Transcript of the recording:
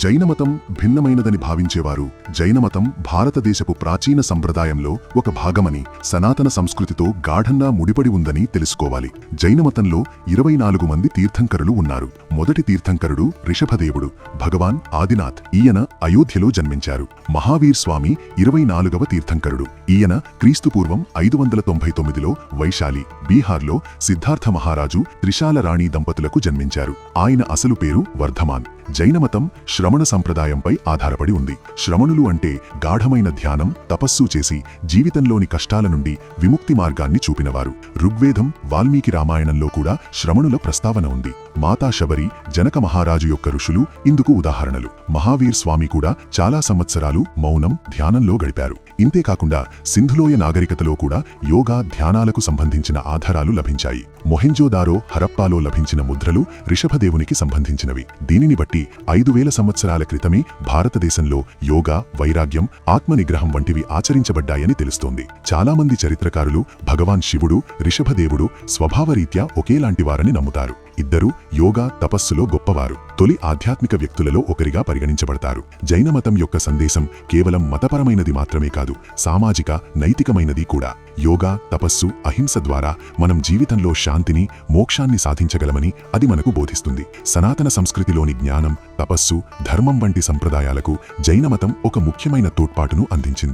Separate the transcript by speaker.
Speaker 1: జైనమతం భిన్నమైనదని భావించేవారు జైనమతం భారతదేశపు ప్రాచీన సంప్రదాయంలో ఒక భాగమని, సనాతన సంస్కృతితో గాఢంగా ముడిపడి ఉందని తెలుసుకోవాలి. జైనమతంలో 24 మంది తీర్థంకరులు ఉన్నారు. మొదటి తీర్థంకరుడు రిషభదేవుడు, భగవాన్ ఆదినాథ్. ఈయన అయోధ్యలో జన్మించారు. మహావీర్ స్వామి 24వ తీర్థంకరుడు. ఈయన క్రీస్తుపూర్వం 599లో వైశాలి, బీహార్లో సిద్ధార్థ మహారాజు త్రిశాల రాణి దంపతులకు జన్మించారు. ఆయన అసలు పేరు వర్ధమాన్. జైనమతం శ్రమణ సంప్రదాయంపై ఆధారపడి ఉంది. శ్రమణులు అంటే గాఢమైన ధ్యానం, తపస్సు చేసి జీవితంలోని కష్టాల నుండి విముక్తి మార్గాన్ని చూపినవారు. ఋగ్వేదం, వాల్మీకి రామాయణంలో కూడా శ్రమణుల ప్రస్తావన ఉంది. మాతా శబరి, జనక మహారాజు యొక్క ఋషులు ఇందుకు ఉదాహరణలు. మహావీర్ స్వామి కూడా చాలా సంవత్సరాలు మౌనం, ధ్యానంలో గడిపారు. ఇంతేకాకుండా సింధులోయ నాగరికతలో కూడా యోగా, ధ్యానాలకు సంబంధించిన ఆధారాలు లభించాయి. మొహెంజోదారో, హరప్పాలో లభించిన ముద్రలు రిషభదేవునికి సంబంధించినవి. దీనిని బట్టి 5000 సంవత్సరాల క్రితమే భారతదేశంలో యోగా, వైరాగ్యం, ఆత్మనిగ్రహం వంటివి ఆచరించబడ్డాయని తెలుస్తోంది. చాలామంది చరిత్రకారులు భగవాన్ శివుడు, రిషభదేవుడు స్వభావరీత్యా ఒకేలాంటివారని నమ్ముతారు. ఇద్దరూ యోగా, తపస్సులో గొప్పవారు. తొలి ఆధ్యాత్మిక వ్యక్తులలో ఒకరిగా పరిగణించబడతారు. జైనమతం యొక్క సందేశం కేవలం మతపరమైనది మాత్రమే కాదు, సామాజిక, నైతికమైనది కూడా. యోగా, తపస్సు, అహింస ద్వారా మనం జీవితంలో శాంతిని, మోక్షాన్ని సాధించగలమని అది మనకు బోధిస్తుంది. సనాతన సంస్కృతిలోని జ్ఞానం, తపస్సు, ధర్మం వంటి సంప్రదాయాలకు జైనమతం ఒక ముఖ్యమైన తోడ్పాటును అందించింది.